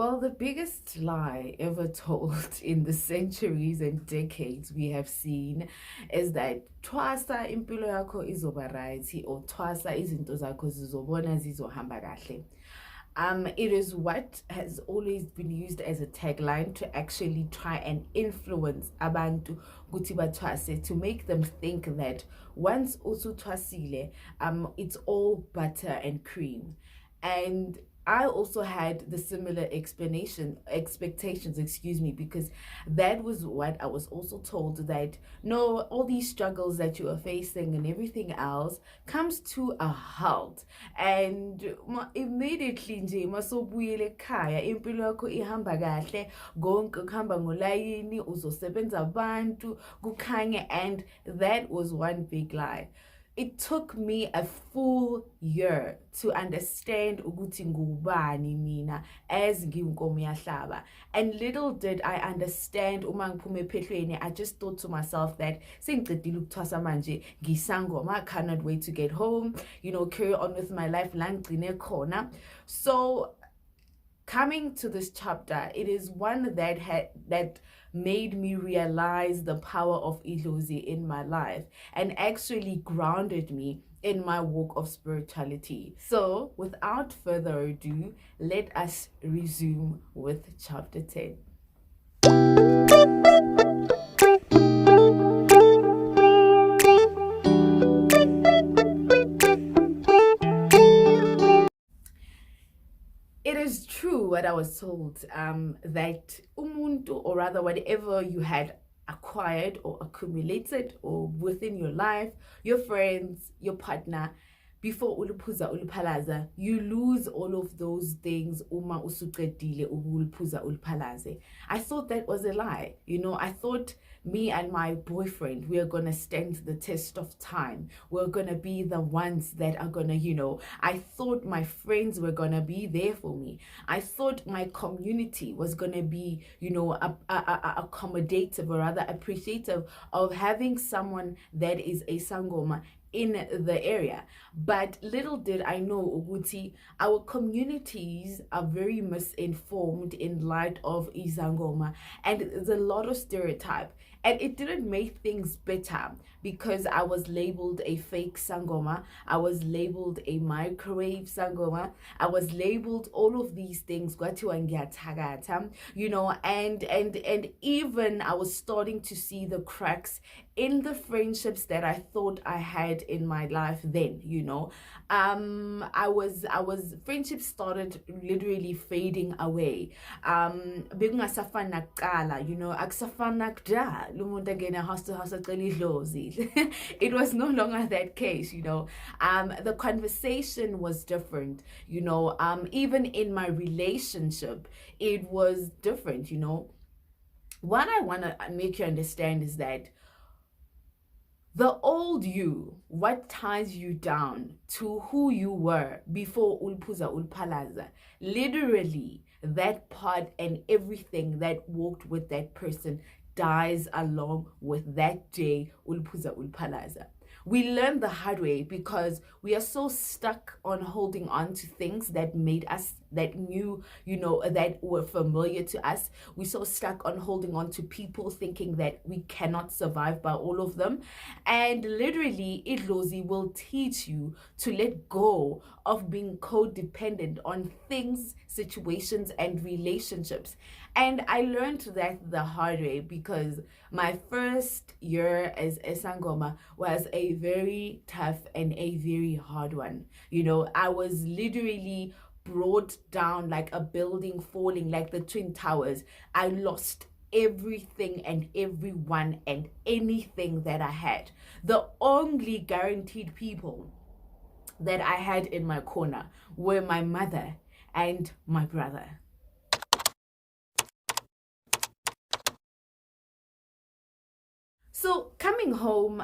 Well, the biggest lie ever told in the centuries and decades we have seen is that twasa impilo yakho izoba right or twasa izinto zakho zizobona zizohamba kahle. It is what has always been used as a tagline to actually try and influence abantu ukuthi bathwase, to make them think that once usutwasile, it's all butter and cream. And I also had the similar expectations, excuse me, because that was what I was also told, that no, all these struggles that you are facing and everything else comes to a halt. And immediately nje masobuyele ekhaya impilo yakho ihamba kahle, konke kuhamba ngolayini, uzosebenza abantu kukhanye. And that was one big lie. It took me a full year to understand ukuthi ngubani mina as ngiyinkomo yahlaba. And little did I understand uma ngiphume ephehlweni, I just thought to myself that sengicedile ukuthwasa manje ngisangoma, I cannot wait to get home, carry on with my life la ngigcine khona. So coming to this chapter, it is one that made me realize the power of Idlozi in my life and actually grounded me in my walk of spirituality. So without further ado, let us resume with chapter 10. It is true what I was told, that umuntu, or rather whatever you had acquired or accumulated or within your life, your friends, your partner, before uluphuza ulupalaza, you lose all of those things uma usuqedile uluphuza ulupalaze. I thought that was a lie. I thought me and my boyfriend, we are gonna stand the test of time. We're gonna be the ones that are gonna, I thought my friends were gonna be there for me. I thought my community was gonna be, accommodative, or rather appreciative of having someone that is a sangoma in the area. But little did I know, Uguti, our communities are very misinformed in light of Izangoma, and there's a lot of stereotype. And it didn't make things better because I was labeled a fake sangoma, I was labeled a microwave sangoma, I was labeled all of these things, and even I was starting to see the cracks in the friendships that I thought I had in my life then. I was friendships started literally fading away. Bekungasafana kuqala, akusafana kudala lumuntu angena house to house acela idlozi. It was no longer that case. The conversation was different. Even in my relationship, it was different. What I want to make you understand is that the old you, what ties you down to who you were before ulphuza ulpalaza, literally that part and everything that walked with that person dies along with that day ulphuza ulpalaza. We learned the hard way because we are so stuck on holding on to things that made us, that knew, that were familiar to us. We're so stuck on holding on to people, thinking that we cannot survive by all of them. And literally, Idlozi will teach you to let go of being codependent on things, situations, and relationships. And I learned that the hard way because my first year as a sangoma was a very tough and a very hard one. I was literally brought down like a building falling, like the Twin Towers. I lost everything and everyone and anything that I had. The only guaranteed people that I had in my corner were my mother and my brother. So coming home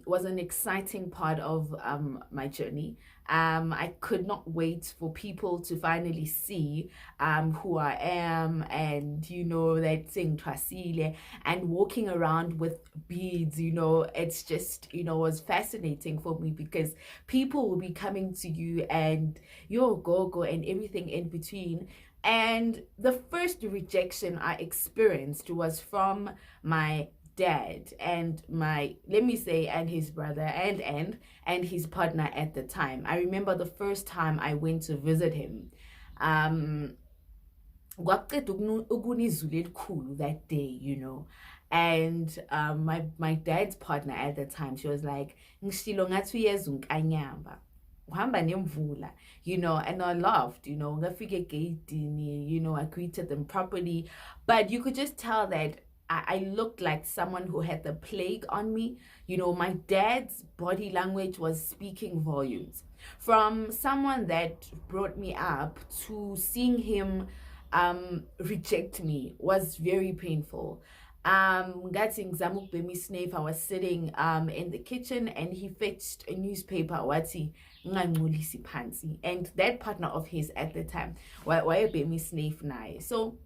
was an exciting part of my journey. I could not wait for people to finally see who I am, and that saying Trasile and walking around with beads. It's just was fascinating for me because people will be coming to you and your go and everything in between. And the first rejection I experienced was from my dad and and his brother and his partner at the time. I remember the first time I went to visit him. Kwaqeda ukuna izulu elikhulu that day, and my dad's partner at the time, she was like, ngishilo ngathi uyeza unkanyamba uhamba nemvula, and I laughed, ngafika egeyidini, I greeted them properly, but you could just tell that I looked like someone who had the plague on me. My dad's body language was speaking volumes. From someone that brought me up, to seeing him reject me was very painful. I was sitting in the kitchen and he fetched a newspaper, and that partner of his at the time, so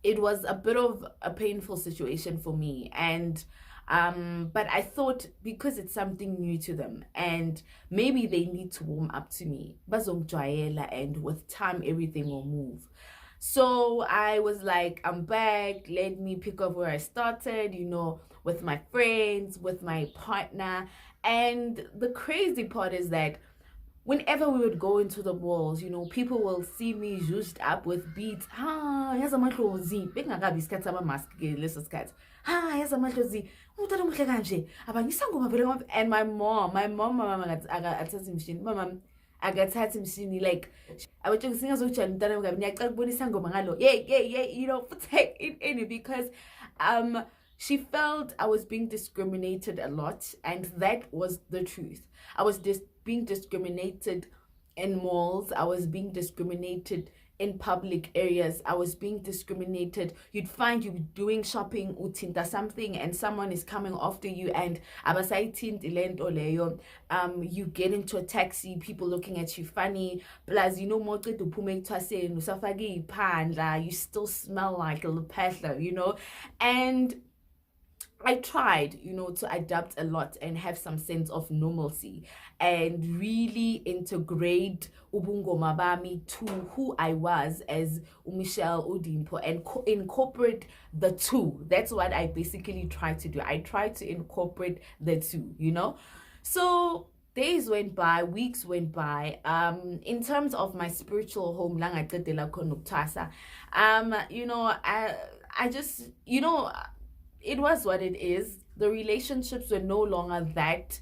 it was a bit of a painful situation for me. And but I thought, because it's something new to them and maybe they need to warm up to me, and with time everything will move. So I was like, I'm back, let me pick up where I started, with my friends, with my partner. And the crazy part is that whenever we would go into the malls, people will see me used up with beads. Yaza amadlozi bekungakabi isikhathi sama-mask ke leso sikhathi. Yaza amadlozi umntwana omuhle kanje abangisangoma vele. And my mom akathatha imishini, mama akathatha imishini, like abantwana singazojala umntwana wami ngiyacela ukubonisa ngoma ngalo, take it in, because she felt I was being discriminated a lot, and that was the truth. I was being discriminated in malls. I was being discriminated in public areas. I was being discriminated. You'd find you doing shopping, utinta something, and someone is coming after you, and you get into a taxi, people looking at you funny. Plus, you still smell like a lepetla, and I tried, to adapt a lot and have some sense of normalcy and really integrate ubungoma bami to who I was as Michelle Udimpo, and incorporate the two. That's what I basically tried to do. I tried to incorporate the two, So days went by, weeks went by. In terms of my spiritual home, I just, it was what it is. The relationships were no longer that,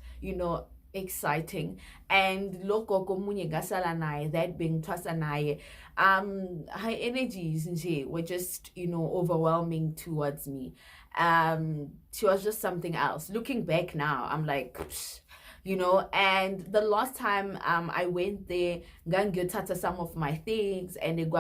exciting. And loko komunye gasala naye, that being twasa naye, her energies were just, overwhelming towards me. She was just something else. Looking back now, I'm like, psh, and the last time I went there, ngangiyothatha some of my things, and and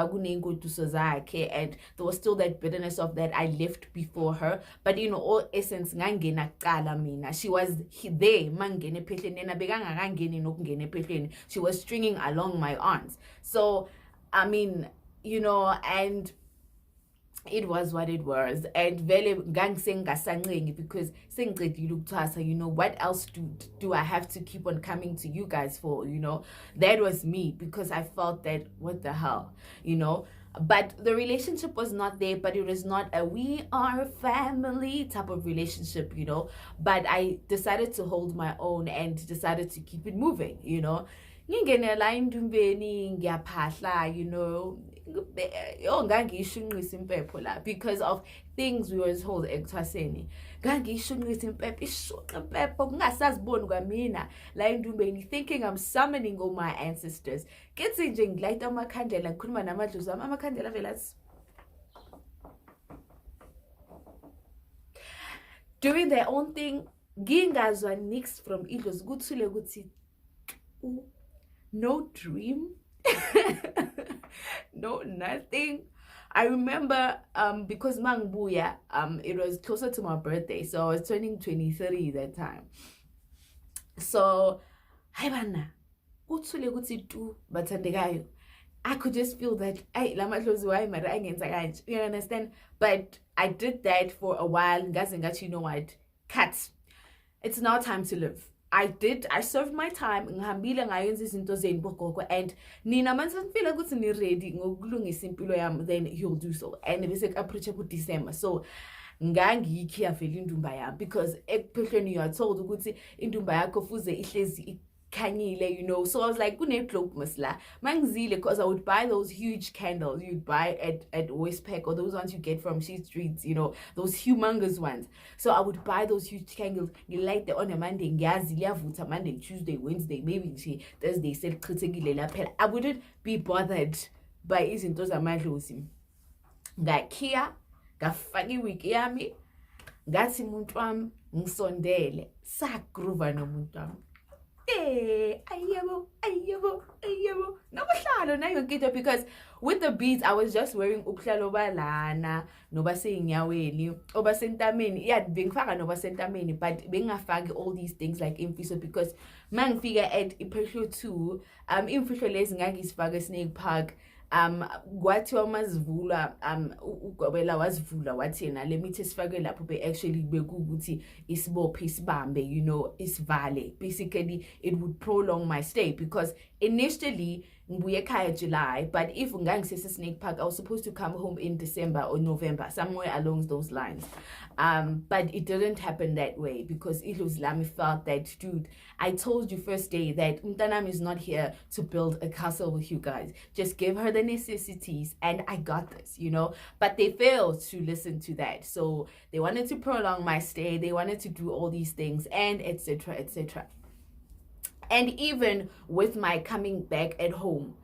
there was still that bitterness of that I left before her. But all essence, ngangena kuqala mina. She was there, mangene phehleni, yena bekangakangeni nokungena ephehleni. She was stringing along my arms. So I mean, and it was what it was. And vele ngangisengasancengi because sengiqedile ukuthwasa, what else do I have to keep on coming to you guys for? That was me, because I felt that, what the hell, but the relationship was not there. But it was not a we are family type of relationship, but I decided to hold my own and decided to keep it moving. Ngingenela indumbeni ngiyaphahla, ngangishunqisa impepho la, because of things we were told ekuthwaseni. Ngangishunqisa impepho, ishunqa impepho kungasaziboni kwamina la indumbeni, thinking I'm summoning all my ancestors. Kethi nje ngilayita amakhandlela, ngikhuluma namadlozi ami, amakhandlela vele doing their own thing. Ngingazwa nix from idlozi, kuthule ukuthi no dream. No, nothing. I remember because Mangbuya, it was closer to my birthday, so I was turning 23 that time. So haibana uthule ukuthi tu bathandekayo, I could just feel that you understand. But I did that for a while. You know what, cut, it's now time to live. I served my time, ngihambile ngayenza izinto zeni bogogo, and nina manje ngifila ukuthi ni ready ngokulungisa impilo yami, then you'll do so. And bese approach ku December. So ngangiyikhiya vele indumba yami, because ekuphehlweni you are told ukuthi indumba yakho fuze ihlezi khanyile, you know. So I was like, kune-globe masla mangizile, because I would buy those huge candles you'd buy at Westpac, or those ones you get from Sheet Streets, you know, those humongous ones. So I would buy those huge candles, you light them on a Monday, ngiyazi liyavutha Monday, Tuesday, Wednesday, maybe nje Thursday selichithekile laphela. I wouldn't be bothered by izinto zamadlozi. Ngakhiya ngafaka iwiki yami, ngathi umuntu wami ngisondele, sagroova nomuntu wami. Ayebo. Nobuhlalo na yonke into, because with the beads I was just wearing ubuhlalo balana noba seyinyaweni oba sentameni. Yeah, bengifaka noba sentameni, but bengafaki all these things like imfiso, because mangifika at iphehlo 2 imfihlo lezi ngangizifaka Snake Park. Kwathiwa mazivula ugobela wazivula wathi yena le mithi esifake lapho be actually bekuthi isibophe isibambe, you know, isivale. Basically it would prolong my stay, because initially ngibuye ekhaya July, but if ngangisese Snake Park I was supposed to come home in December or November, somewhere along those lines. But it didn't happen that way, because Iluzlami felt that, dude, I told you first day that Mtanam is not here to build a castle with you guys. Just give her the necessities and I got this, you know. But they failed to listen to that. So they wanted to prolong my stay. They wanted to do all these things, and etc, etc. And even with my coming back at home,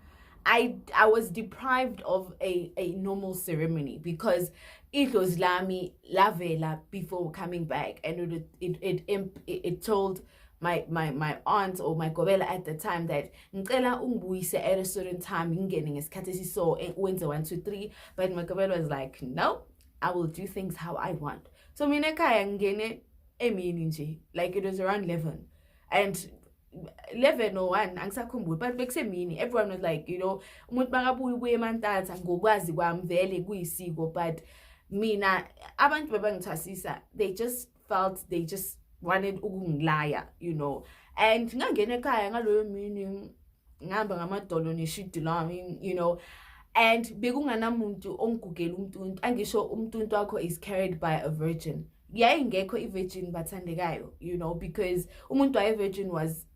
I was deprived of a normal ceremony, because it was lami lavela before coming back, and it told my aunt or my gobela at the time that ngicela ungibuyise at a certain time ngingene ngesikhathi esiso wenze 1 2 3, but my gobela was like, no, I will do things how I want. So mina ekhaya ngene emini nje, like it was around 11 and 11 or 1 angisakhumbuli, but bekusemini. Everyone was like, you know, umuntu bangabuyi ubuye emantatha ngokwazi kwami vele kuyisiko. But mina abantu babangithasisa, they just felt they just wanted ukungilaya, you know. And ngangena ekhaya ngaloyo mini ngihamba ngamadolo neshidi lami, you know, and bekunganamuntu ongigugela umntuntu. Angisho umntuntu wakho is carried by a virgin. Yayingekho i-virgin bathandekayo, you know, because umuntu waye-virgin was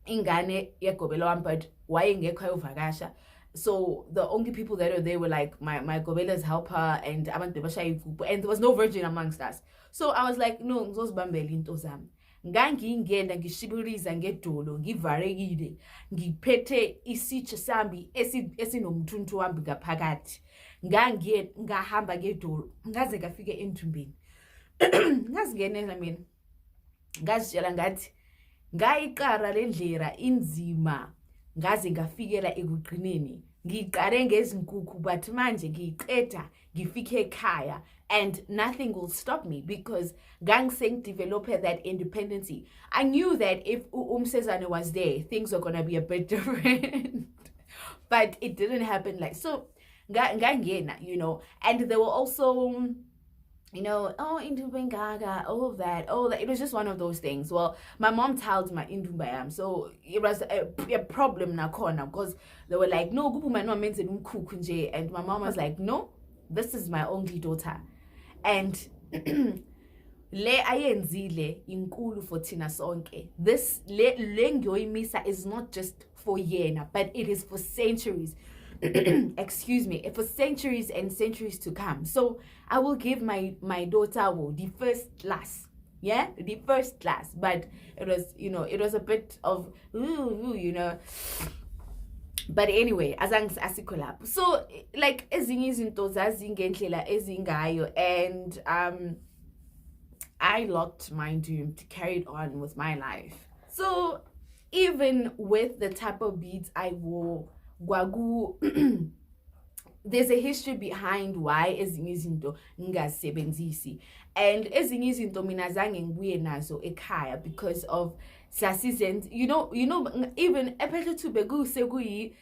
ingane yegobela wami, but wayengekho ayovakasha. So the only people that were there were like my gobela's helper and abantu bashaya ivupho, and there was no virgin amongst us. So I was like, no, ngizozibambela into zami. Ngangingena ngishiburiza ngedolo, ngivarekile, ngiphethe isitsha sami esinomthuntu wami ngaphakathi. Ngahamba ngedolo ngaze ngafike endumbeni. Ngazingenela mina, ngazitshela ngathi ngayiqara lendlela inzima, ngaze ngafikela ekugqineni. Ngiqare ngezinkukhu, but manje ngiyiqeda ngifike ekhaya, and nothing will stop me, because gang developed that independency. I knew that if Umsezane was there, things were gonna be a bit different. But it didn't happen like so. Ngangena, you know, and there were also, you know, oh, Indumbengaga, all that. It was just one of those things. Well, my mom told my Indumbayam, so it was a problem na corner, because they were like, no, gupu no means kunje, and my mom was like, no, this is my only daughter, and le ayenzile inkulu for thina sonke. This le ngioyimisa is not just for yena, but it is for centuries. Excuse me, for centuries and centuries to come. So I will give my daughter the first class, yeah, the first class. But it was, you know, it was a bit of you know. But anyway, asikolapho. So like ezinye izinto zazingendlela ezingayo, and I locked my doom to carry on with my life. So even with the type of beads I wore, Gwagu, there's a history behind why ezinye izinto ngingazisebenzisi, and ezinye izinto mina zange ngibuye nazo ekhaya because of sasizens, you know, even ephela to begu sekuyi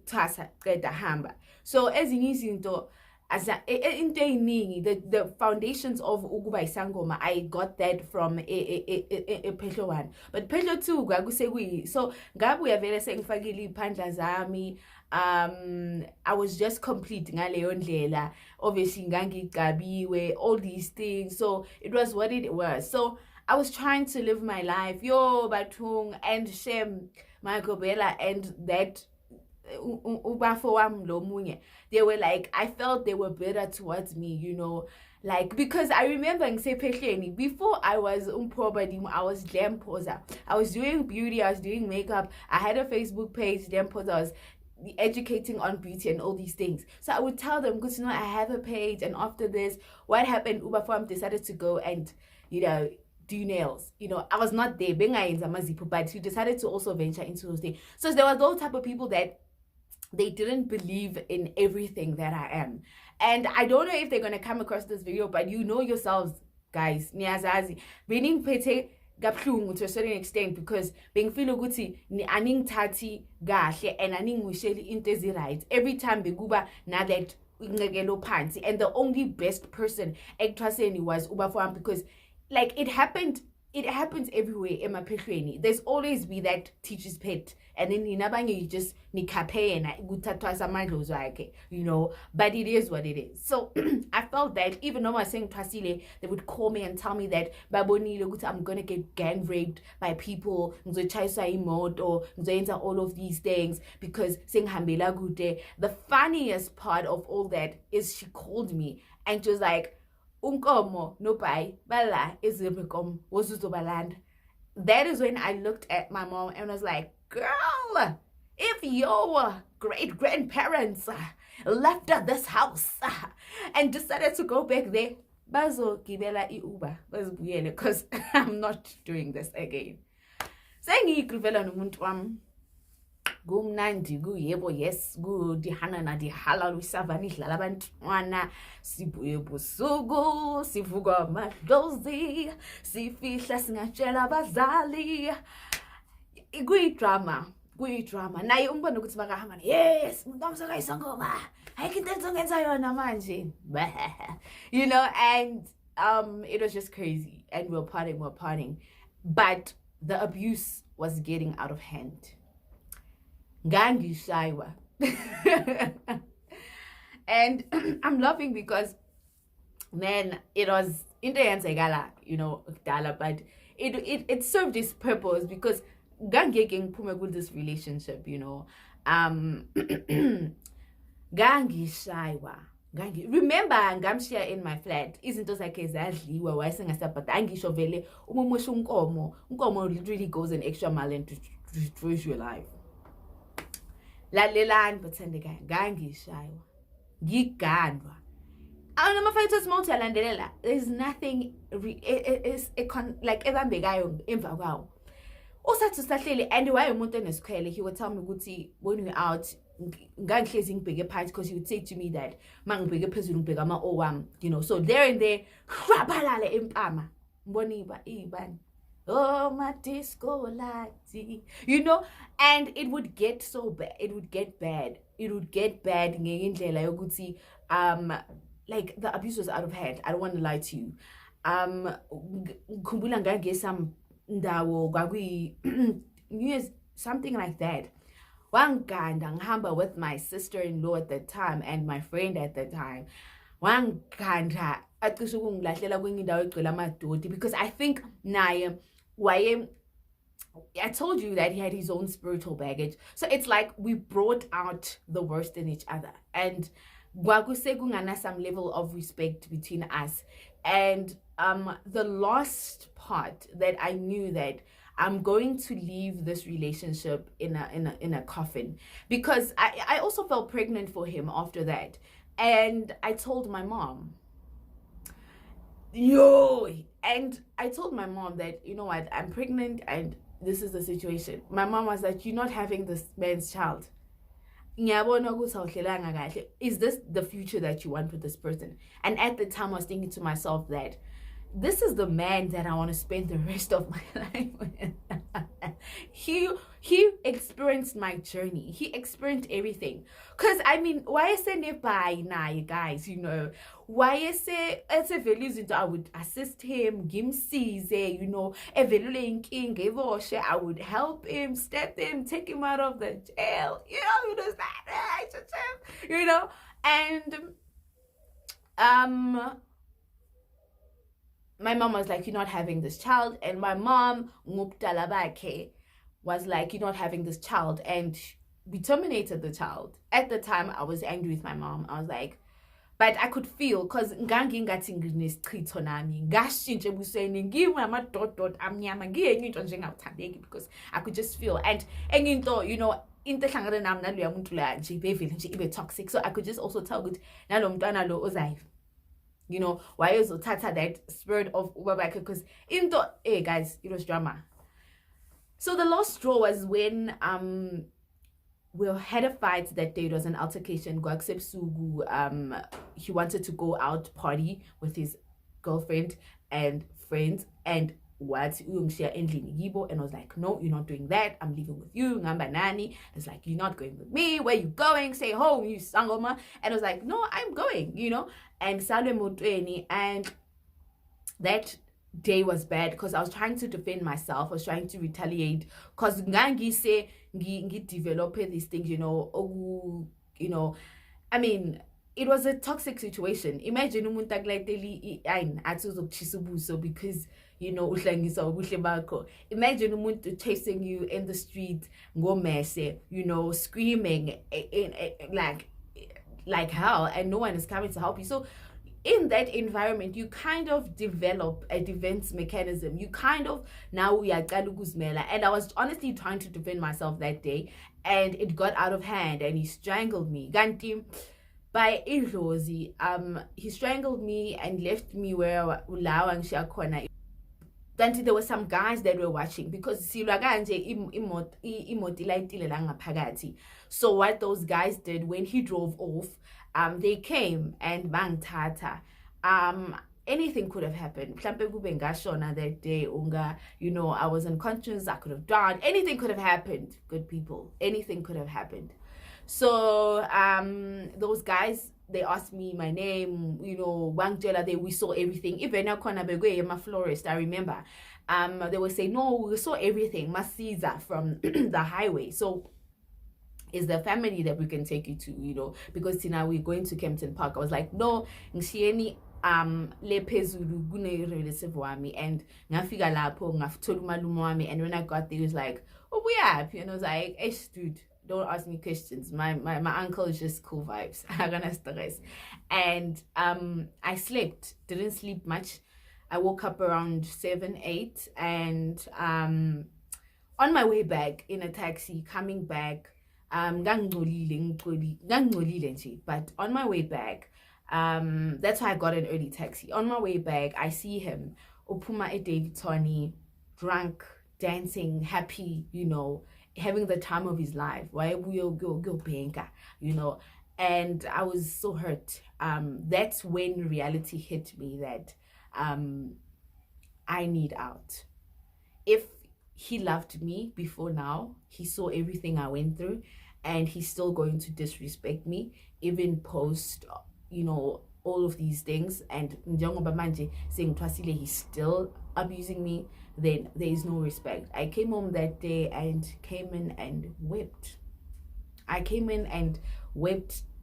tasa qeda hamba. So ezinye izinto as in the foundations of ukuba isangoma, I got that from a Pedro one, but Pedro two kwakusekwi. So ngabuya vele sengifakile iphandla zami. I was just complete ngaleyo ndlela. Obviously ngangigabiwe, all these things. So it was what it was. So I was trying to live my life. Yo batung and Shem Michael Bella and that they were like, I felt they were better towards me, you know, like, because I remember before I was I was glam poser. I was doing beauty, I was doing makeup, I had a Facebook page, glam poser, I was educating on beauty and all these things. So I would tell them, good to know I have a page, and after this, what happened, Uber Farm decided to go and, you know, do nails. You know, I was not there, but he decided to also venture into those things. So there were those type of people that they didn't believe in everything that I am. And I don't know if they're going to come across this video, but you know yourselves, guys, niyazazi, being pete kabuhlungu to a certain extent, because bengifila ukuthi aningithathi kahle and aningisheli into eziright every time bekuba na that ngekelo phansi. And the only best person ekuthwaseni was Ubafam, because like it happens everywhere emaphehlweni. There's always be that teacher's pet, and then inabanye you just nikapena guthatwa samandlo zakhe, you know, but it is what it is. So I felt that even though I was saying Twasile, they would call me and tell me that babonile ukuthi I'm gonna get gang raped by people, ngizochayisa imoto, or ngizoyenza all of these things because sengihambela kude. The funniest part of all that is she called me and she was like, unkomo no pai bala izibkom wozuzobaland. That is when I looked at my mom and was like, girl, if your great grandparents left this house and decided to go back there, bazo gibela iuba bazibuyele, because I'm not doing this again. Sengiyikrivela nomuntu wami kumnandi kuyebo, yes, kudihana na dihala lusavani dlala abantwana, sibuye busuku sivuka amadlozi, sifihla singatshela abazali. Kuyidrama naye umbona ukuthi makahamba, yes ngikamsaka isangoma ayikho into enizongenza yona manje, you know. And it was just crazy, and we're partying, but the abuse was getting out of hand. Ngangishaywa. And I'm laughing because, man, it was into yenzekala, you know, but it served its purpose, because gangeke ngiphume with this relationship, you know. Ngangishaywa. Remember ngamshiya in my flat, izinto zakhe zadliwa wayesengasabhada, angisho vele umumusha unkomo literally goes an extra mile and destroys your life. Lalelani bathandekayo, ngangishaywa, ngigandwa. Amafayitho small alandelela, there's nothing like ebambekayo emva kwawo. Usathi sahleli, and wayemuntu enesikhwele, he would tell me ukuthi when we're out ngangihlezi ngibheke phansi, because he would say to me that mangibheke phezulu ngibheka ama-o wami, you know. So there and there hrabalale empama mbona ibani, oh my disco lati, you know. And it would get so bad, it would get bad ngendlela yokuthi like the abuse was out of hand. I don't want to lie to you. Ngikhumbula ngangesam ndawo kwakuyi New Year's, something like that. Wanganda ngihamba with my sister-in-law at the time and my friend at the time. Wanganda acishe ukungilahlela kwenye indawo egcwele amadoti, because I think naye waye, I told you that he had his own spiritual baggage. So it's like we brought out the worst in each other, and kwakuse some level of respect between us. And the last part that I knew that I'm going to leave this relationship in a coffin, because I also felt pregnant for him after that. And I told my mom, and I told my mom that, you know what, I'm pregnant and this is the situation. My mom was like, you're not having this man's child. Is this the future that you want with this person? And at the time I was thinking to myself that this is the man that I want to spend the rest of my life with. He experienced my journey. He experienced everything. Cause I mean, why is it nearby now, you guys? You know, why is it? It's a values into I would assist him, give him Caesar, you know, a value king, give or share. I would help him, step him, take him out of the jail. You know that, you know, and my mom was like, you're not having this child. And my mom, was like, you're not having this child. And we terminated the child. At the time, I was angry with my mom. I was like, but I could feel, because because I could just feel. And you know, toxic. So I could just also tell good, you know, why is Tata that spirit of Ubabaka? Because hey guys, it was drama. So the last straw was when we had a fight that day. It was an altercation. He wanted to go out party with his girlfriend and friends, and what and was like, no, you're not doing that. I'm leaving with you. Ngamba nani. It's like, you're not going with me. Where you going? Stay home, you sangoma. And I was like, no, I'm going, you know. And and that day was bad because I was trying to defend myself. I was trying to retaliate because ngangi say develop these things, you know, I mean, it was a toxic situation. Imagine umuntu akulayiteli ayini athi uzokuchisa ubuso because you know uhlangisa ubuhle bakho. Imagine umuntu chasing you in the street ngomese, you know, screaming like hell, and no one is coming to help you. So in that environment, you kind of develop a defense mechanism. You kind of now we are galuguzmela, and I was honestly trying to defend myself that day, and it got out of hand, and he strangled me. Ganti by Ilozi, he strangled me and left me where Ulawa and Shakona. Then there were some guys that were watching because so what those guys did when he drove off, they came and bang tata. Anything could have happened. That day, you know, I was unconscious, I could have died. Anything could have happened, good people. Anything could have happened. So those guys, they asked me my name, you know, we saw everything. Even my florist, I remember. They would say, no, we saw everything. Masiza from the highway. So is the family that we can take you to, you know, because now we're going to Kempton Park. I was like, no, ngishieni lephezulu kune-relative wami, and ngafika lapho ngafuthola umalume wami, and when I got there, he was like, oh, we happy, and I was like, dude, don't ask me questions. My uncle is just cool vibes. And I slept, didn't sleep much. I woke up around 7, 8, and on my way back in a taxi, coming back, but on my way back, that's why I got an early taxi. On my way back, I see him, Opuma e David Tony, drunk, dancing, happy, you know, having the time of his life. Why will go banker, you know? And I was so hurt. That's when reality hit me that I need out. If he loved me before now, he saw everything I went through, and he's still going to disrespect me, even post, you know, all of these things, and saying he's still abusing me, then there is no respect. I came home that day and came in and wept.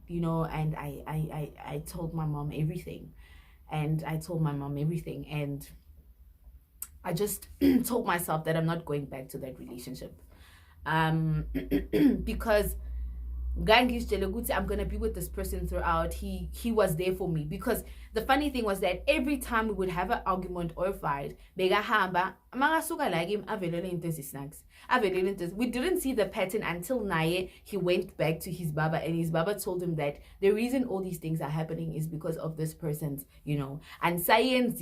You know, and I told my mom everything. And I just told myself that I'm not going back to that relationship. Because I'm gonna be with this person throughout. He was there for me, because the funny thing was that every time we would have an argument or a fight, we didn't see the pattern until Naye he went back to his baba, and his baba told him that the reason all these things are happening is because of this person's, you know, and science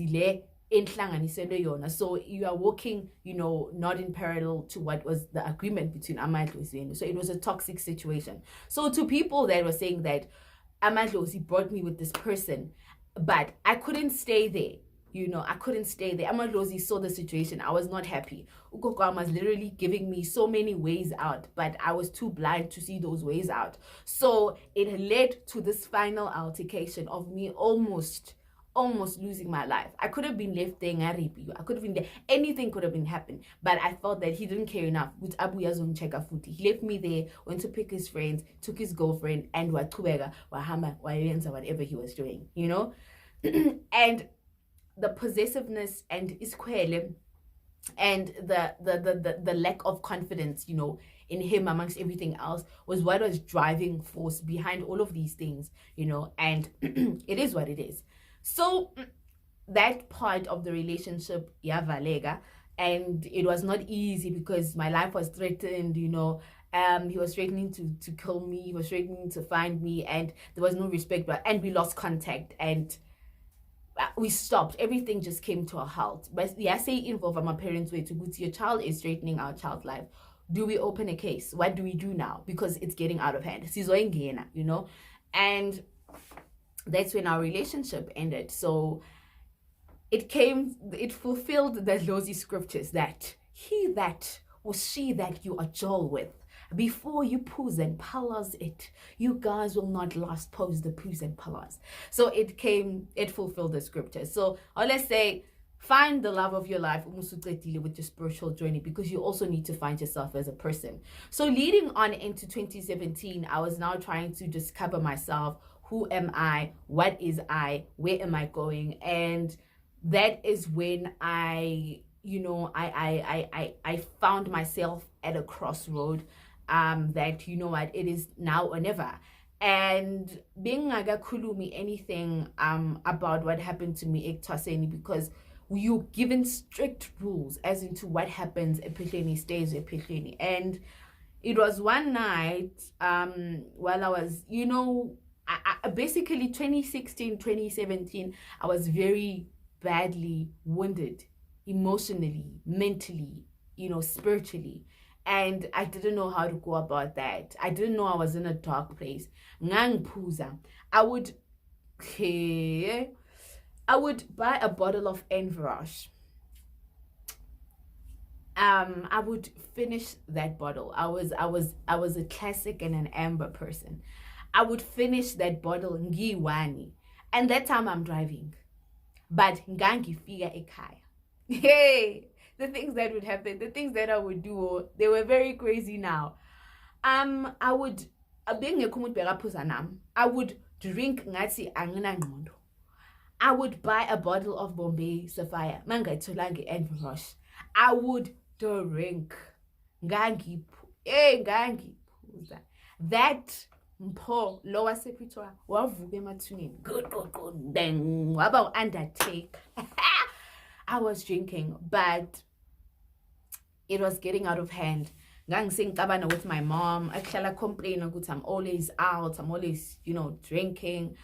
so you are walking, you know, not in parallel to what was the agreement between Amadlosi. So it was a toxic situation. So to people that were saying that Amadlosi brought me with this person, but I couldn't stay there, You know, I couldn't stay there. Amadlozi saw the situation. I was not happy. Ukoko was literally giving me so many ways out, but I was too blind to see those ways out. So it led to this final altercation of me almost losing my life. I could have been left there. I could have been there. Anything could have been happening. But I felt that he didn't care enough. With Abu Yazon Chekafuti. He left me there, went to pick his friends, took his girlfriend, and Watubega, Wahama, Wayenza, whatever he was doing, you know? And the possessiveness and iskwele and the lack of confidence, you know, in him amongst everything else was what was driving force behind all of these things, you know, and it is what it is. So that part of the relationship, valega, and it was not easy because my life was threatened, you know. He was threatening to kill me, he was threatening to find me, and there was no respect, and we lost contact, and we stopped. Everything just came to a halt. But I say involve my parents' way to go to your child is threatening our child's life. Do we open a case? What do we do now? Because it's getting out of hand. You know? And that's when our relationship ended. So it fulfilled the Lozi scriptures that he that or she that you are jol with, before you poos and palas it, you guys will not last pose the poos and palas. So it fulfilled the scriptures. So let's say, find the love of your life with your spiritual journey, because you also need to find yourself as a person. So leading on into 2017, I was now trying to discover myself. Who am I? What is I? Where am I going? And that is when I found myself at a crossroad, that, you know what, it is now or never. And being agakhulumi anything about what happened to me ekthwaseni, because you're given strict rules as into what happens ephehleni stays ephehleni. And it was one night while I was, you know, I basically 2016 2017 I was very badly wounded emotionally, mentally, you know, spiritually. And I didn't know how to go about that. I didn't know I was in a dark place. I would buy a bottle of Enverage. I would finish that bottle. I was a classic and an amber person. I would finish that bottle ngiwani. And that time I'm driving. But ngangifika ekhaya. Hey, the things that would happen, the things that I would do, they were very crazy now. I would I would drink ngathi anginangqondo. I would buy a bottle of Bombay Sapphire. Mangayitholange Enverage. I would drink. Ngangiphuza. That mpho lower sepitwa wavuka emathuneni. Good. Then waba undertake. I was drinking, but it was getting out of hand. Ngangisengixabana with my mom. I complain ukuthi I'm always out. I'm always, you know, drinking.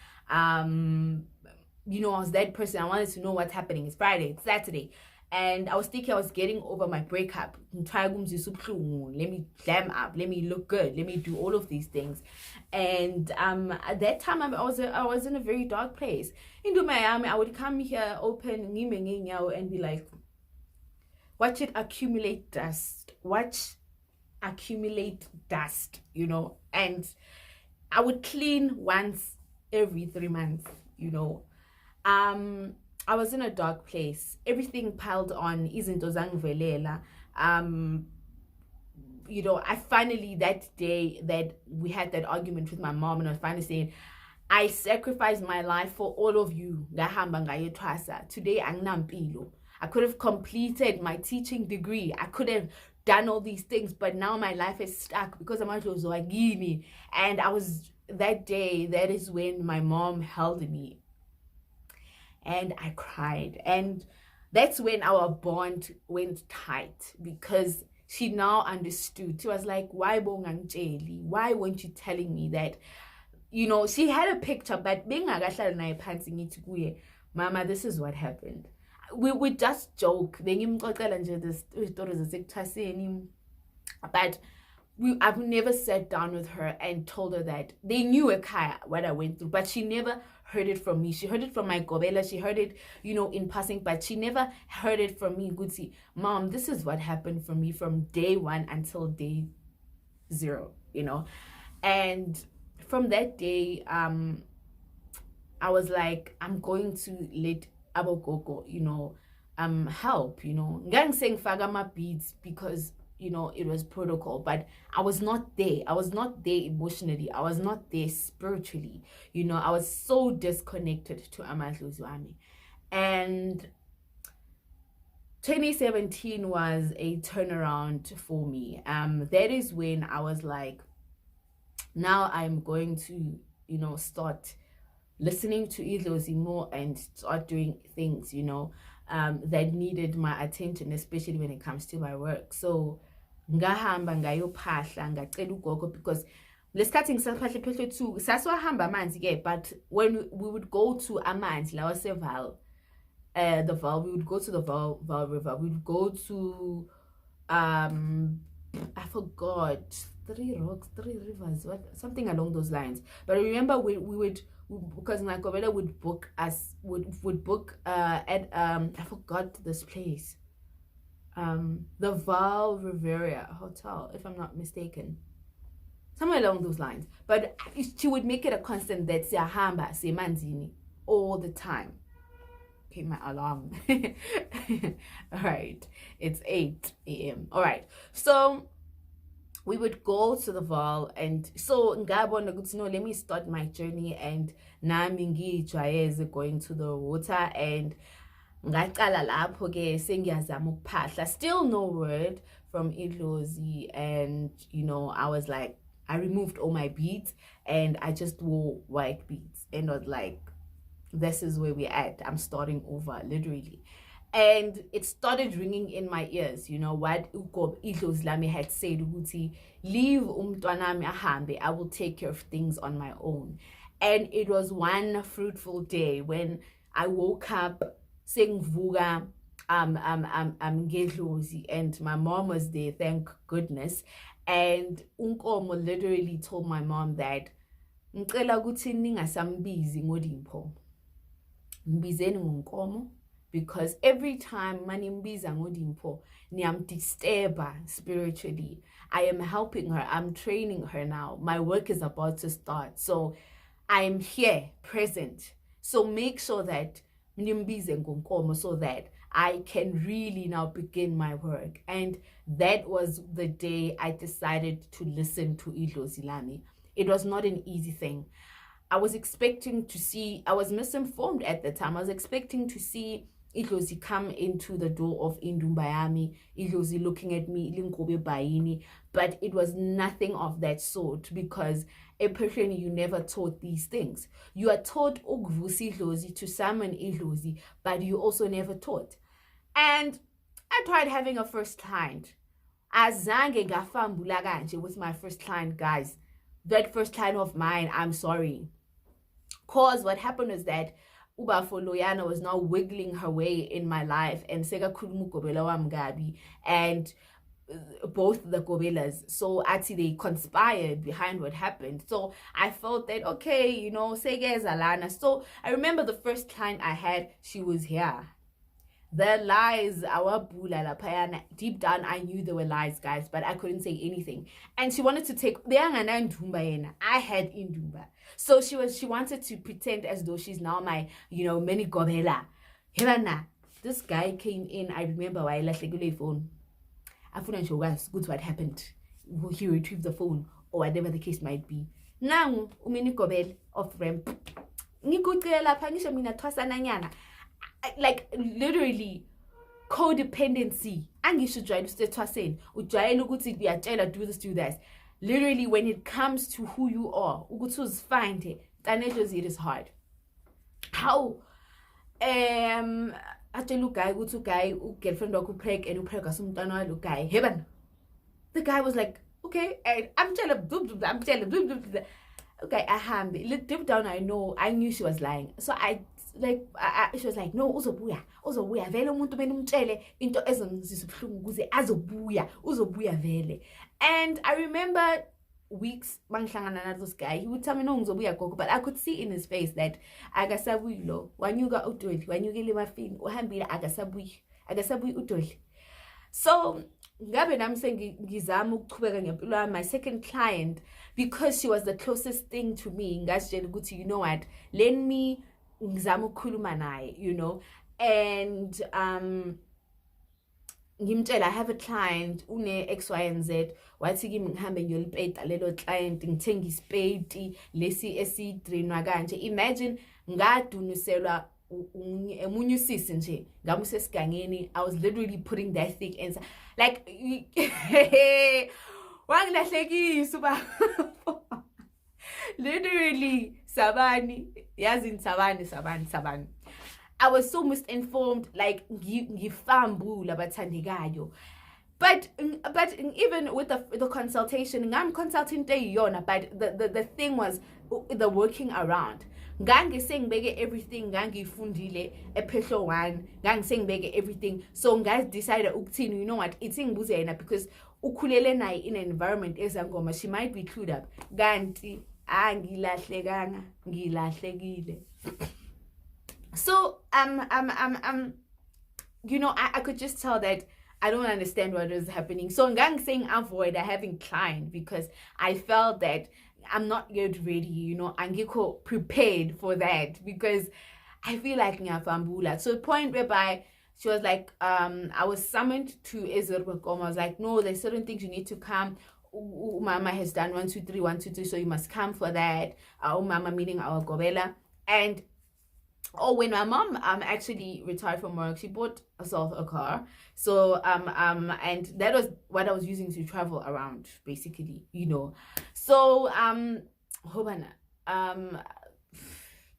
You know, I was that person. I wanted to know what's happening. It's Friday, it's Saturday. And I was thinking I was getting over my breakup. Let me glam up. Let me look good. Let me do all of these things. And at that time, I was in a very dark place. In Miami, I would come here open and be like, watch it accumulate dust. You know. And I would clean once every 3 months, you know. I was in a dark place. Everything piled on. Izinto zangivelela. You know, I finally, that day that we had that argument with my mom, and I was finally saying, I sacrificed my life for all of you. Today, I could have completed my teaching degree. I could have done all these things, but now my life is stuck because I'm Zoagini. And that day, that is when my mom held me. And I cried. And that's when our bond went tight, because she now understood. She was like, why bongangeli? Why weren't you telling me that? You know, she had a picture, but being Mama, this is what happened. We just joke. But I've never sat down with her and told her that. They knew Ekaya what I went through, but she never heard it from me. She heard it from my Gobela. She heard it, in passing, but she never heard it from me. Gutsi, Mom, this is what happened for me from day one until day zero, And from that day, I was like, I'm going to let Abogogo, help, Gang saying Fagama beads because it was protocol, but I was not there. I was not there emotionally. I was not there spiritually. I was so disconnected to Amadluzuami. And 2017 was a turnaround for me. That is when I was like, now I'm going to, start listening to Idlozi more and start doing things, that needed my attention, especially when it comes to my work. So ngahamba ngayophahla ngacela ugogo, because lesikhathi ngisaphahla phehlo 2 saswahamba amanzi ke, but when we would go to amanzi lawa seval, the Val, we would go to the Val River, we would go to I forgot, 3 rocks, 3 rivers, something along those lines. But I remember we would, because Nakobela would book us, would book at I forgot this place, the Val Riviera Hotel, if I'm not mistaken, somewhere along those lines. But she would make it a constant that siyahamba semanzini all the time. Okay, my alarm. All right, it's 8 a.m. All right, so we would go to the Val, and so ngabona ukuthi no, let me start my journey, and nami ngijwayeze going to the water, and ngaqala lapho ke sengiyazama ukuphahla. Still no word from Idlozi, and I was like, I removed all my beads and I just wore white beads, and was like, this is where we're at. I'm starting over, literally. And it started ringing in my ears, what Idlozi Lami had said, ukuthi leave umntwanami ahambe, I will take care of things on my own. And it was one fruitful day when I woke up sengvuka ngedlozi, and my mom was there, thank goodness. And unkomo literally told my mom that ngicela ukuthi ningasambizi ngoDimpho, mbizeni ngonkomo, because every time manimbiza ngoDimpho niyamdisturba spiritually. I am helping her, I'm training her now, my work is about to start, so I am here present, so make sure that nimbize ngonkomo so that I can really now begin my work. And that was the day I decided to listen to Idlozi Lami. It was not an easy thing. I was expecting to see, I was misinformed at the time. I was expecting to see Idlozi come into the door of Indumbayami, Idlozi looking at me, Ilinkobe Baini, but it was nothing of that sort, because apparently you never taught these things. You are taught Ugvusi Idlozi, to summon Idlozi, but you also never taught. And I tried having a first client. Azange ngafambula kanje with my first client, guys. That first client of mine, I'm sorry. Cause what happened was that Uba for Loyana was now wiggling her way in my life, and Sega Kudumu Gobela wa Mgabi, and both the Gobelas. So actually they conspired behind what happened. So I felt that, okay, Sega is Alana. So I remember the first client I had, she was here. The lies, our bula la payana, deep down I knew there were lies, guys, but I couldn't say anything. And she wanted to take the I had Indumba. So she wanted to pretend as though she's now my, mini gobela. Hebana, this guy came in, I remember why I left the phone. I couldn't show guys good what happened. He retrieved the phone, or whatever the case might be. Now, umini gobel of ramp. Nikutela panisha mina twasananyana. Like literally codependency. And you should try to stay twasen. Ujayele ukuthi ngiyatshela do this, do that. Literally, when it comes to who you are, ukuthi find it. It is hard. How atshela uguy ukuthi uguy ugirlfriend wakho upreg and upreg asumntwana walo guy. Heaven. The guy was like, okay, I'm telling okay, I hambe. Look deep down, I knew she was lying. So I like she was like, no, uzobuya vele umuntu bene umtshele into ezongizisa ubuhlungu ukuze uzobuya vele. And I remember weeks mangihlangana na this guy, he would tell me no ngizobuya gogo, but I could see in his face that akasabuyi lo, wanyuka uDoli, wanyukile emafini, uhambile akasabuyi uDoli. So ngabe nami sengizama ukuqhubeka ngempilo yami. My second client, because she was the closest thing to me, ngasitshela ukuthi you know what, let me ngizama ukukhuluma naye, you know. And ngimtshela I have a client une X Y and Z, wathi kimi ngihambe ngiyolipeta lelo client, ngithenga ispeti lesi esidrinwa kanje. Imagine ngadunuselwa emunye usisi nje ngamuse esigangeni. I was literally putting that thing inside, like wangilahlekisa uba literally sabani yazini sabani. I was so misinformed, like ngifambula bathandekayo. But even with the consultation, I'm consulting yona, but the thing was the working around. Ngangisengibeke everything, ngangifundile ephehlo 1, ngangisengibeke everything. So guys decided ukuthini, you know what, it's ngibuze yena because ukhulele naye in an environment ezangoma, she might be clued up. Kanti angilahlekanga, ngilahlekile. So you know, I could just tell that I don't understand what is happening. So I'm saying avoid having client because I felt that I'm not yet ready, you know, angiko prepared for that because I feel like ngiyafambula. So the point whereby she was like, I was summoned to Ezerbekom. I was like, no, there's certain things you need to come. Mama has done 1, 2, 3, 1, 2, 3, so you must come for that. Mama meaning our Gobela. And when my mom actually retired from work, she bought herself a car. So and that was what I was using to travel around, basically, you know. So hobana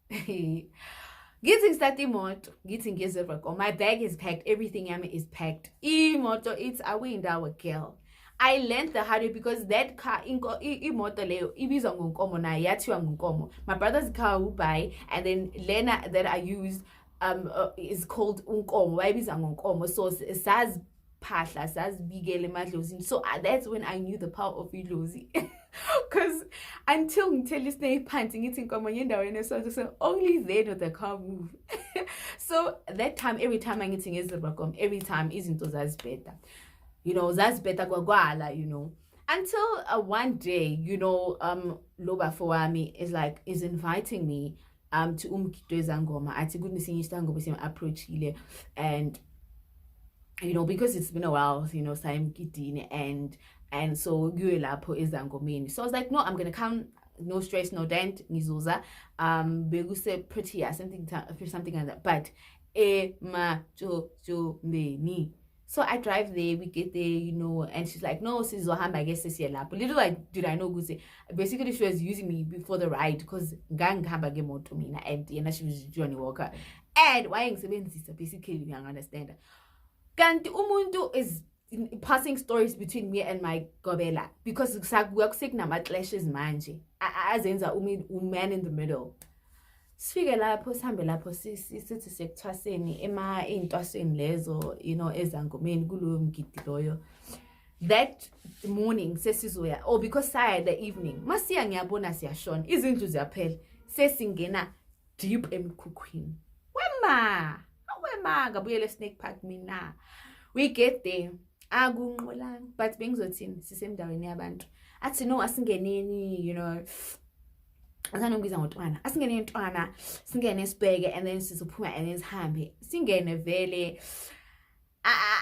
getting started moto, getting gezerako. My bag is packed, everything is packed. Moto, it's away in our girl. I learned the hard way because that car imoto leyo ibizwa ngonkomo na yathiwa ngonkomo. My brother's car will buy, and then Lena that I used is called unkomo. Wayibizwa ngonkomo. So saz phahla sazibikele emadlozini. So that's when I knew the power of idlozi. Because until ngithela isnake phansi ngithi inkomo ngendaweni esonto, only then would the car move. So that time, every time I ngithi ngezebhakom, every time izinto zazibheda. You know, that's better gwagwala, you know. Until one day, you know, Loba Fawami is inviting me to Zangoma. Ati goodness in Istango approach ile, and you know, because it's been a while, you know, Saim Kitine and so Guelapo is Zangomini. So I was like, no, I'm gonna come, no stress, no dent, Nizuza, Beguse pretty something like that. But ma jo me. So I drive there, we get there, you know, and she's like, no, sis Zohamba, I guess this year lap. Little like did I know Gusi. Basically she was using me before the ride because gang hamba game to me empty and she was Johnny Walker. And why basically you understand. Kanti umuntu is passing stories between me and my gobela because work na clashes manje. Azenza man in the middle. Sifike lapho sihambe lapho sithi sekuthwaseni intwaseni lezo, you know, ezangomeni kuloyo mgidi loyo. That morning sesizoya, because saya the evening masiya ngiyabona siyashona, izindlu ziyaphela, sesingena deep emkhukhwini. Wema ngabuyela Snake Park mina. We get there akunqolanga, but bengizothini sisemndaweni yabantu. Athi no asingeneni, you know, asanongiza ngotwana asingene intwana singene sibheke and then sizophuma and then sihambe singene vele.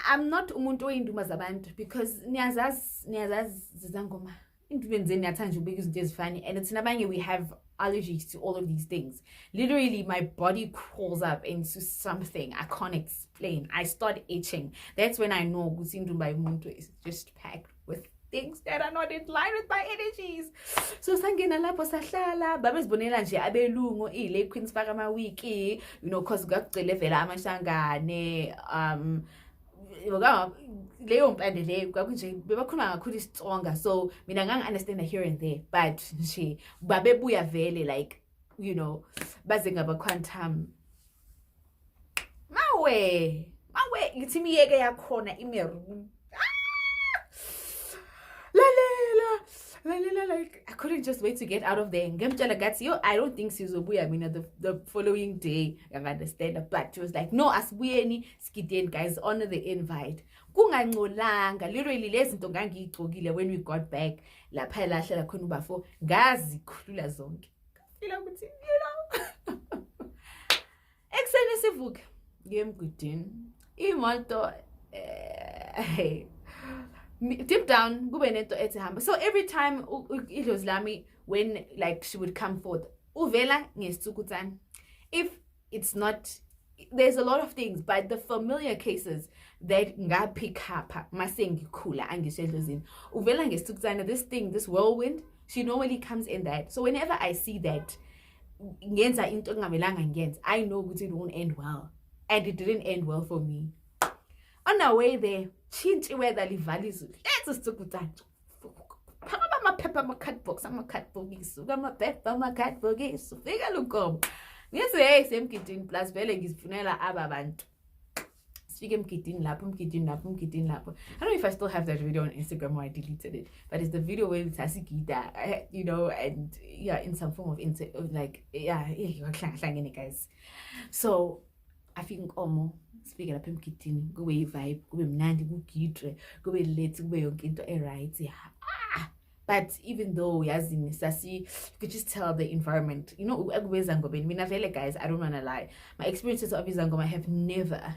I'm not umuntu oyinduma zabantu because niyazazi zizangoma intubenzeni niyathanda ubeka izinto ezifani, and it's nabanye we have allergies to all of these things. Literally my body crawls up into something I can't explain. I start itching. That's when I know ukuthi indumba yomuntu is just packed with things that are not in line with my energies. So sangena lapho sahlala babezibonela nje abelungu ile queens faka ama wiki, you know, cause ngakugcele vela amashangane leyo mpande leyo kwakunje bebakhuluma kakhulu isitsonga, so mina ngangi understand here and there, but nje babebuya vele like, you know, baze ngaba quantum mawe ngithi miyeke yakhona imeroon like I couldn't just wait to get out of there. Ngemtshela gathi yo, I don't think sizobuya mina the following day. You understand? But she was like, no, asibuyeni skideni guys, honor the invite. Kungancolanga literally lezi zinto ngangiyigcokile when we got back lapha lahlela khona ubafo ngazikhulula zonke. Ngafila ukuthi ekseni sivuka ngemgudini imoto deep down kube nento ethi hamba. So every time idlozi lami, when like she would come forth, uvela ngesitsukutsana. If it's not, there's a lot of things, but the familiar cases that nga pick up masengikhula angisedlozini uvela ngesitsukutsana, this whirlwind, she normally comes in that. So whenever I see that ngenza into engamelanga ngenza, I know ukuthi it won't end well, and it didn't end well for me. On our way there, chinchi weather livali izulu. Let's sitsukutsana. Phakama amaphepha ama-cardbox, isuka amaphepha ama-cardbox, fika lukomo. Ngithi hey semgidini plus vele ngizifunela aba bantu. Sifike emgidini lapho. I don't know if I still have that video on Instagram or I deleted it, but it's the video where Tasigida, you know, and yeah, in some form of like, yeah, guys. So I think sifike lapha emgidini kube vibe, kube mnandi, kugidwe, kube late, kube yonke into right. Yeah. But even though yazini sasi, you could just tell the environment, you know, mina vele guys, I don't wanna lie, my experiences of izangoma have never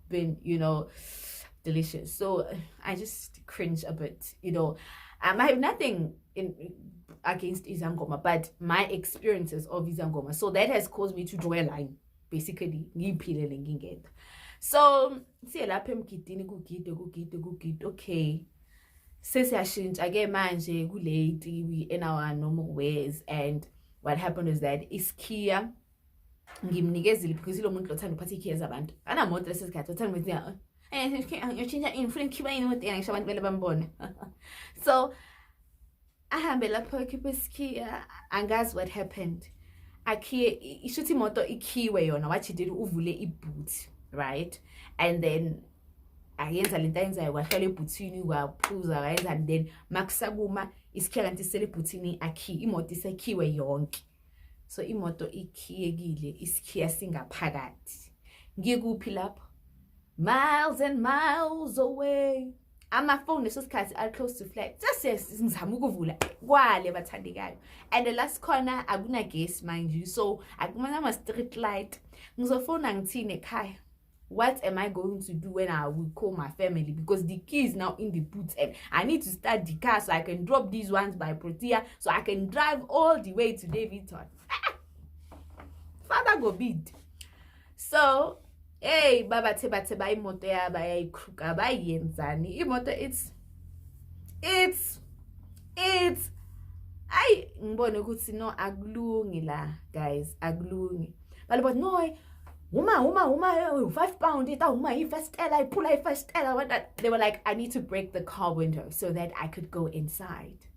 been, you know, delicious. So I just cringe a bit, you know. I have nothing against izangoma, but my experiences of izangoma, so that has caused me to draw a line, basically. So see lapha emgidini kugide, okay. Sesiyashintsha ke manje kulate, we in our normal ways, and what happened is that iskiya ngimnikezile because ilo muntu lothanda uphatha ikhiya zabantu anamoto lesikhathi uthanda ukuthi ngiyachinja infune khiba yini moto yangisho abantu vele bambona. So ahambe lapho ekhipha iskiya, angazi what happened, akhiye ishuthi imoto ikhiwe yona, what she did uvule iboot, right, and then ayenza lento ayenzayo kwahlala ebhuthini kwaphuza wayenza, and then makusakuma isikhiya kanti sele ebhuthini imoto isekhiwe yonke. So imoto ikhiyekile, isikhiya singaphakathi. Ngikuphi lapho? Miles and miles away. Amafoni lesosikhathi are close to flat. Just ngizama ukuvula kwale bathandekayo, and the last corner akuna gas mind you, so akumana street light. Ngizofona ngithini ekhaya. What am I going to do when I will call my family? Because the key is now in the boot and I need to start the car so I can drop these ones by Protea so I can drive all the way to Davidton. Father go bid. So, hey, baba teba imoto yaba yayikruka bayenzani. Imoto it's I ngibone ukuthi no akulungi la guys, akulungi. But no, Uma, 5 pound, I pull a first ella. They were like, I need to break the car window so that I could go inside.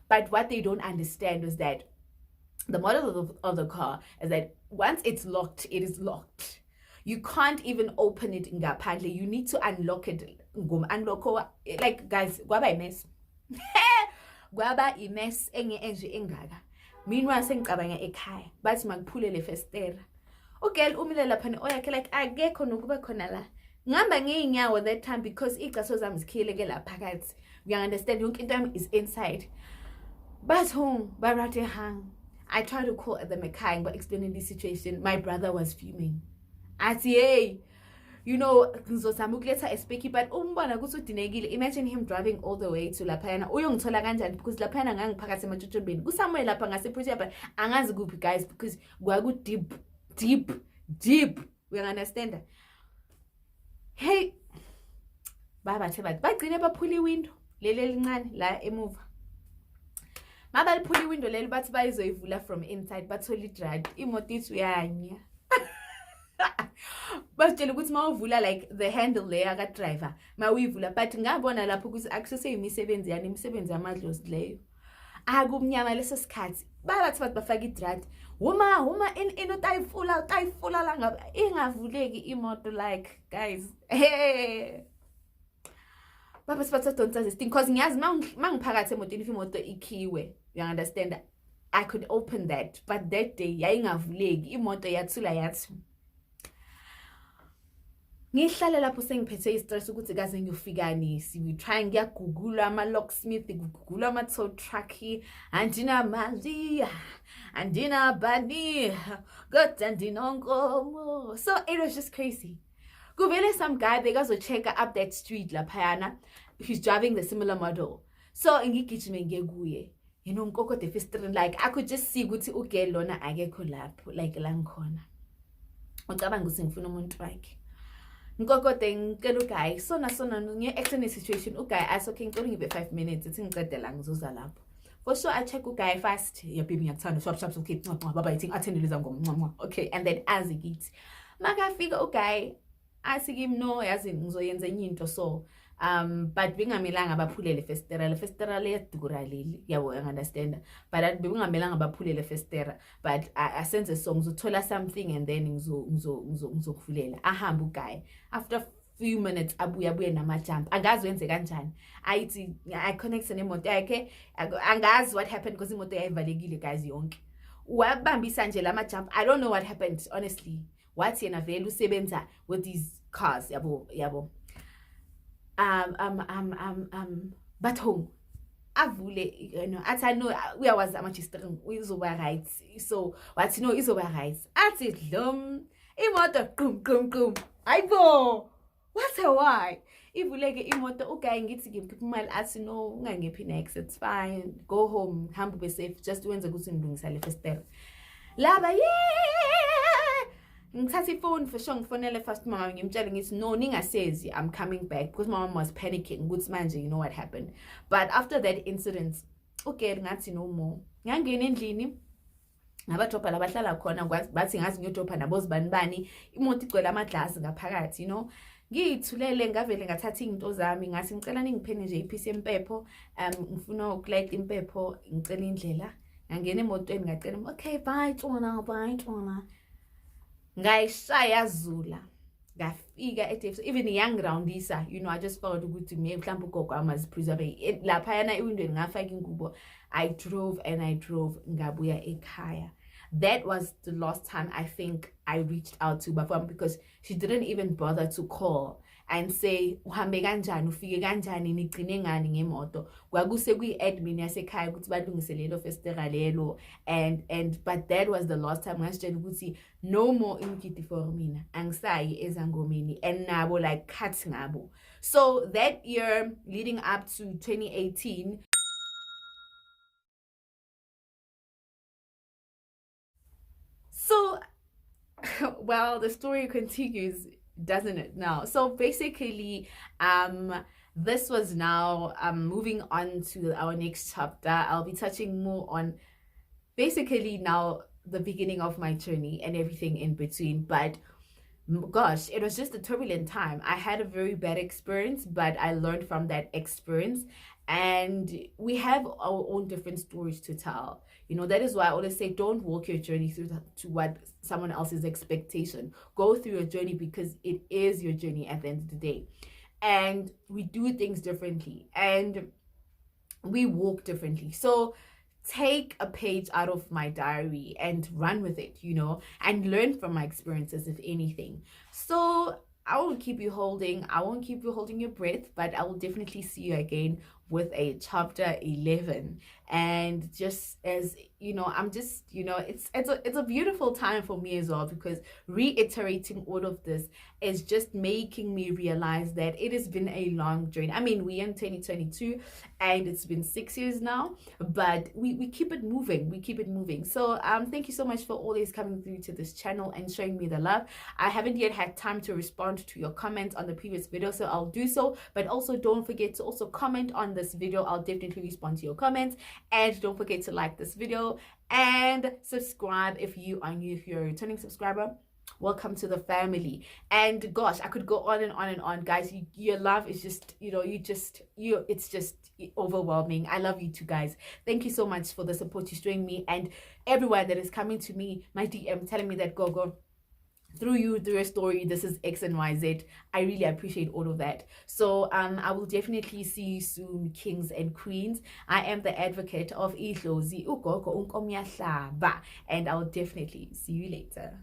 But what they don't understand is that the model of the car is that once it's locked, it is locked. You can't even open it in ngaphandle. You need to unlock it. Like guys, gwaba imess. Gwaba imess enje engaka. Meanwhile, sengicabanga ekhaya, bathi makuphulele festera. Okay, umile lapha oyakhe like akekho nokuba khona la. Ngihamba ngeenyawo that time because igaso zami zikhileke la phakathi. You understand, yonke into is inside. But home, barate hang. I tried to call the mechanic but explaining the situation. My brother was fuming. Athi hey, you know, ngizozama ukuletha espeki, but umbona ukuthi udinekile. Imagine him driving all the way to laphana. Uyongithola kanjani because laphana ngangiphakathi ematshotshombeni. Kusamwe lapha ngasePretoria but angazi kuphi guys because kwaku deep. We understand. Hey, baba theba bagcine baphula iwindow leli elincane la emuva. Mabaliphula iwindow leli bathi bayizoyivula from inside bathola idrad imoto ithi uyanya. Basitshela ukuthi mawuvula like the handle layer ka driver mawuyivula, but ngabona lapho ukuthi akusese imisebenzi yani imisebenzi yamadlozi leyo. Akumnyama leso sikhathi bayathi bathi bafaka idrati uma in utayifula la ngabe ingavuleki imoto, like guys baba sibatha don't this thing because ngiyazi mangiphakathi emotweni if imoto ikhiwe, you understand, I could open that, but that day yayingavuleki imoto yathula yathi ngihlale lapho sengiphethe istress ukuthi kaze ngiyofikani, we try ngiyagugula ama locksmith, ngigugula ama tow truck, andina mali andina bani kodwa ndinonkomo. So it was just crazy. Kuvele some guy bekazochecka up that street laphayana, he's driving the similar model, so ngigijime ngiye kuye, you know, ngikokode festering, like I could just see ukuthi ugel lona akekho lapho, like la ngikhona ucabanga ukuthi ngifuna umuntu wakhe. Ngikokode ngicela uguy sona ngiye-extend situation, uguy athi okay ngicela ngibe 5 minutes ithi ngicede la ngizoza lapho. For sure I check uguy fast, yeah baby ngiyakuthanda, shop okay baba ithi athendeleza ngomncwa, okay, and then as it makafika uguy athi kimi no yazi ngizoyenza enye into so but bengamelanga baphulele festera leyadura leli, yabo, you understand, but bengamelanga baphulele festera, but asenze so ngizothola something and then ngizokuvulela. Ahamba uguy after few minutes abuye namajump, angazi wenze kanjani, ayithi I connect nemoto yakhe, angazi what happened because imoto yayivalekile guys yonke, wabambisa nje lama jump. I don't know what happened honestly, wathi yena vele usebenza with these cars, yabo but home avule, you know, athi no uyawazi ama-registering izoba right, so wathi no izoba right, athi dlom imoto qum ayibo what a why ivuleke imoto. Uguy ngithi ngimkhipha imali athi no ungangiphi next, it's fine, go home, hamba ube safe, just wenze ukuthi ngilungisa le festera laba. Ngithatha ifone for sure, ngifonele first mama ngimtshela ngithi no ningasezi I'm coming back, because my mom was panicking ukuthi manje you know what happened. But after that incident okay ngathi no more, ngangena endlini ngabadropha labahlala khona, bathi ngazi ngiyodropha nabo zibani imoto igcwele amaglasi ngaphakathi, you know, ngiyithulele ngavele ngathatha izinto zami ngathi ngicela ningiphene nje ipiece yempepho, ngifuna ukulight impepho, ngicela indlela, ngangena emotweni ngacela okay bye tona ngayishaya zula ngafika eTFC, even yangiroundisa, you know, I just felt ukuthi maybe mhlawumbe ugogo amazipreserve laphayana iwindweni ngafaka ingubo. I drove ngabuya ekhaya. That was the last time I think I reached out to Bafam, because she didn't even bother to call and say uhambe kanjani, ufike kanjani, nigcine ngani ngemoto. Kwakuse kwi-admin yasekhaya ukuthi balungise lelo festera lelo, and but that was the last time ngasitshela ukuthi no more imgidi for mina, angisayi ezangomeni, and nabo like cut ngabo. So that year leading up to 2018, so well, the story continues, doesn't it now? So basically this was now moving on to our next chapter. I'll be touching more on basically now the beginning of my journey and everything in between. But gosh, it was just a turbulent time. I had a very bad experience, but I learned from that experience, and we have our own different stories to tell. You know, that is why I always say don't walk your journey through to what someone else's expectation. Go through your journey because it is your journey at the end of the day. And we do things differently and we walk differently. So take a page out of my diary and run with it, you know, and learn from my experiences, if anything. So I won't keep you holding your breath, but I will definitely see you again with a chapter 11. And just as you know, I'm just, you know, it's a beautiful time for me as well, because reiterating all of this is just making me realize that it has been a long journey. I mean, we're in 2022 and it's been 6 years now, but we keep it moving. So thank you so much for always coming through to this channel and showing me the love. I haven't yet had time to respond to your comments on the previous video, so I'll do so. But also don't forget to also comment on this video. I'll definitely respond to your comments. And don't forget to like this video and subscribe if you are new, if you're a returning subscriber. welcome to the family. And gosh, I could go on and on and on, guys. Your love is just, it's just overwhelming. I love you too, guys. Thank you so much for the support you're showing me, and everyone that is coming to me, my DM, telling me that go through your story, this is X and Y-Z. I really appreciate all of that. So I will definitely see you soon, kings and queens. I am the advocate of Idlozi Ugogo Unkomyahlaba, and I'll definitely see you later.